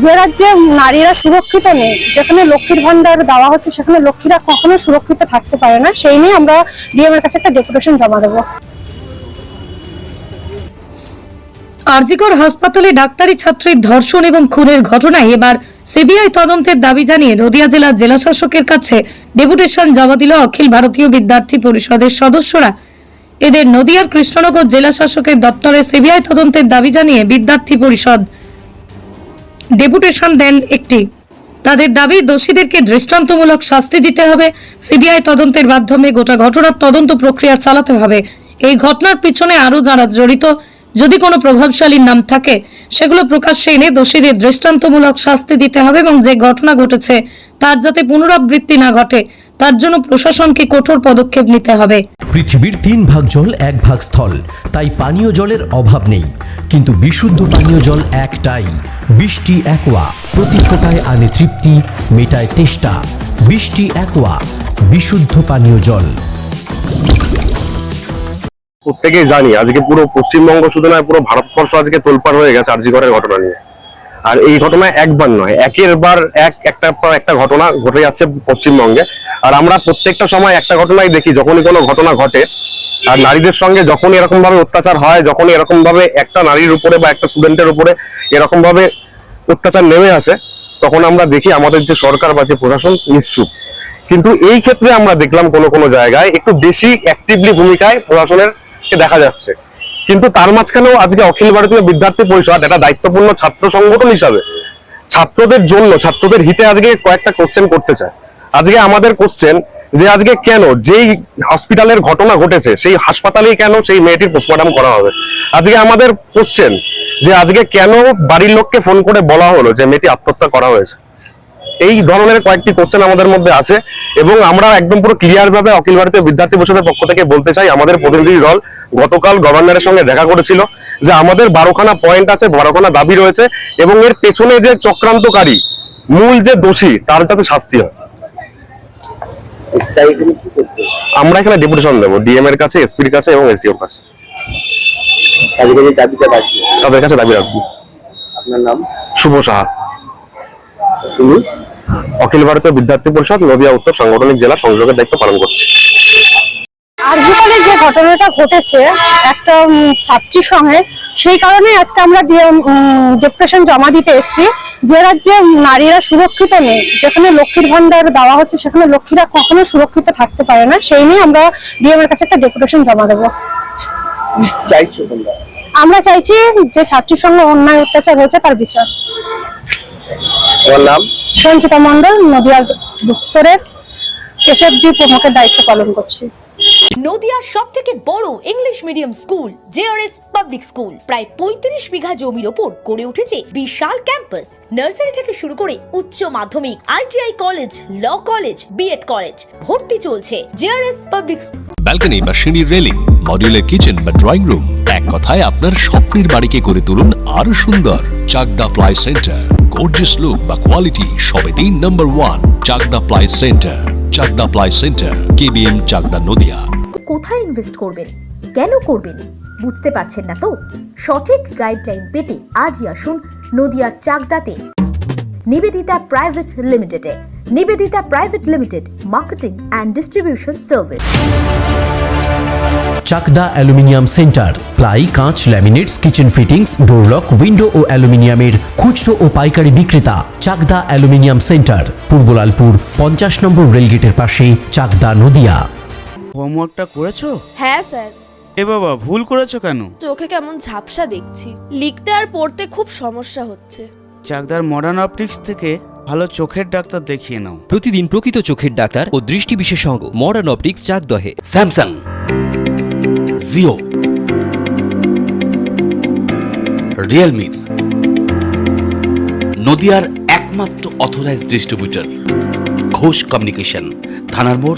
যে রাজ্যে নারীরা সুরক্ষিত নেই, যেখানে লক্ষ্মীর ভান্ডার দেওয়া হচ্ছে সেখানে লক্ষ্মীরা কখনো সুরক্ষিত থাকতে পারে না, সেই নিয়ে আমরা ডিএম এর কাছে একটা ডেপুটেশন জমা দেবো। আরজিকর হাসপাতালে ডাক্তারি ছাত্রীর ধর্ষণ এবং খুনের ঘটনায় এবার সিবিআই তদন্তের দাবি জানিয়ে নদিয়া জেলার জেলাশাসকের কাছে ডেপুটেশন জমা দিল অখিল ভারতীয় বিদ্যার্থী পরিষদের সদস্যরা। এদের নদিয়ার কৃষ্ণনগর জেলাশাসকের দপ্তরে সিবিআই তদন্তের দাবি জানিয়ে বিদ্যার্থী পরিষদ ডেপুটেশন দেন একটি। তাদের দাবি দোষীদেরকে দৃষ্টান্তমূলক শাস্তি দিতে হবে, সিবিআই তদন্তের মাধ্যমে গোটা ঘটনার তদন্ত প্রক্রিয়া চালাতে হবে। এই ঘটনার পিছনে আরও যারা জড়িত, যদি কোনো প্রভাবশালীর নাম থাকে সেগুলো প্রকাশ্যে এনে দোষীদের দৃষ্টান্তমূলক শাস্তি দিতে হবে এবং যে ঘটনা ঘটেছে তার যাতে পুনরাবৃত্তি না ঘটে তার জন্য প্রশাসনকে কঠোর পদক্ষেপ নিতে হবে। পৃথিবীর 3 ভাগ জল 1 ভাগ স্থল, তাই পানীয় জলের অভাব নেই, কিন্তু বিশুদ্ধ পানীয় জল একটাই, বৃষ্টি অ্যাকোয়া। প্রতি ফোঁটায় আনে তৃপ্তি, মেটায় তেষ্টা। বৃষ্টি অ্যাকোয়া, বিশুদ্ধ পানীয় জল। প্রত্যেকেই জানি আজকে পুরো পশ্চিমবঙ্গ শুধু নয়, পুরো ভারতবর্ষ আজকে তোলপাড় হয়ে গেছে আরজিকরের ঘটনা নিয়ে। আর এই ঘটনা একবার নয়, একটার পর একটা ঘটনা ঘটে যাচ্ছে পশ্চিমবঙ্গে। আর আমরা প্রত্যেকটা সময় একটা ঘটনাই দেখি, যখনই কোনো ঘটনা ঘটে আর নারীদের সঙ্গে যখন এরকম ভাবে অত্যাচার হয়, যখন এরকম ভাবে একটা নারীর উপরে বা একটা স্টুডেন্টের উপরে এরকম ভাবে অত্যাচার নেমে আসে, তখন আমরা দেখি আমাদের যে সরকার বা যে প্রশাসন নিশ্চুপ। কিন্তু এই ক্ষেত্রে আমরা দেখলাম কোনো জায়গায় একটু বেশি অ্যাক্টিভলি ভূমিকায় প্রশাসনের দেখা যাচ্ছে। কিন্তু তার মাঝখানেও আজকে অখিল ভারতীয় বিদ্যার্থী পরিষদ একটা দায়িত্বপূর্ণ ছাত্র সংগঠন হিসাবে ছাত্রদের জন্য, ছাত্রদের হিতে আজকে কয়েকটা কোশ্চেন করতে চায়। আজকে আমাদের কোশ্চেন যে আজকে কেন যেই হসপিটালের ঘটনা ঘটেছে সেই হাসপাতালেই কেন সেই মেয়েটির পোস্টমর্টম করা হবে। আজকে আমাদের কোশ্চেন যে আজকে কেন বাড়ির লোককে ফোন করে বলা হলো যে মেয়েটি আত্মহত্যা করা হয়েছে। এই ধরনের কয়েকটি কোশ্চেন আমাদের মধ্যে আছে এবং আমরা একদম পুরো ক্লিয়ার ভাবে অখিল ভারতীয় বিদ্যার্থী পরিষদের পক্ষ থেকে বলতে চাই, আমাদের প্রতিনিধি দল গতকাল গভর্নরের সঙ্গে দেখা করেছিল যে আমাদের 12খানা পয়েন্ট আছে, 12খানা দাবি রয়েছে এবং এর পেছনে যে চক্রান্তকারী, মূল যে দোষী, তার যাতে শাস্তি হয়। আমরা এখানে ডেপুটেশন দেবো ডিএম এর কাছে, এসপির কাছে এবং এসডিওর কাছে। তাদের কাছে দাবি রাখবো। আপনার নাম? শুভ সাহা, অখিল ভারতীয় বিদ্যার্থী পরিষদ নদিয়া উত্তর সাংগঠনিক জেলা সংযোগের দায়িত্ব পালন করছে। আরজিকরে যে ঘটনাটা ঘটেছে একটা ছাত্রীর সঙ্গে, সেই কারণে আজকে আমরা ডেপুটেশন জমা দিতে এসেছি। যে রাজ্যে নারীরা সুরক্ষিত নেই, যেখানে লক্ষ্মীর ভান্ডার দেওয়া হচ্ছে সেখানে লক্ষ্মীরা কখনো সুরক্ষিত থাকতে পারে না, সেই নিয়ে আমরা ডিএম এর কাছে একটা ডেপুটেশন জমা দেবো। আমরা চাইছি যে ছাত্রীর সঙ্গে অন্যায় অত্যাচার হয়েছে তার বিচার। তোমার নাম? সঞ্চিতা মণ্ডল, নদিয়া উত্তরের এসএফডি প্রমুখের দায়িত্ব পালন করছি। নদিয়ার সবথেকে বড় English medium school JRS public school প্রায় 35 বিঘা জমির ওপর গড়ে উঠেছে বিশাল ক্যাম্পাস। নার্সারি থেকে শুরু করে উচ্চ মাধ্যমিক, ITI college, law college, BEd college, ভর্তি চলছে জেআরএস পাবলিক। ব্যালকনি বা সিঁড়ির রেলিং, মডিউলার কিচেন বা ড্রয়িং রুম, এক কথায় আপনার স্বপ্নের বাড়িকে করে তুলুন আরো সুন্দর। Chakdaha ply centre, gorgeous look বা কোয়ালিটি সবে 3 number 1 Chakdaha ply centre. Chakdaha ply centre, KBM, Chakdaha, Nadia. কোথায় ইনভেস্ট করবেন, কেন করবেন বুঝতে পারছেন না তো? সঠিক গাইডলাইন পেতে আজই আসুন নদিয়ার চাকদাতে নিবেদিতা প্রাইভেট লিমিটেডে। Nivedita private limited, marketing and distribution service. Chakdaha aluminium centre, ply, কাঁচ, laminates, kitchen fittings, door lock, window ও অ্যালুমিনিয়ামের খুচরো ও পাইকারি বিক্রেতা। Chakdaha aluminium centre, Purbalalpur 50 number রেলগেটের পাশে, চাকদা, নদিয়া। হোমওয়ার্কটা করেছো? হ্যাঁ স্যার। এ বাবা, ভুল করেছো কেন? চোখে কেমন ঝাপসা দেখছি, লিখতে আর পড়তে খুব সমস্যা হচ্ছে। চাকদার মডার্ন অপটিক্স থেকে ভালো চোখের ডাক্তার দেখিয়ে নাও। প্রতিদিন প্রকৃত চোখের ডাক্তার ও দৃষ্টি বিশেষজ্ঞ মডার্ন অপটিক্স, চাকদহে। স্যামসাং, জিও, রিয়েলমি, নদিয়ার একমাত্র অথরাইজড ডিস্ট্রিবিউটর ঘোষ কমিউনিকেশন, থানার মোড়,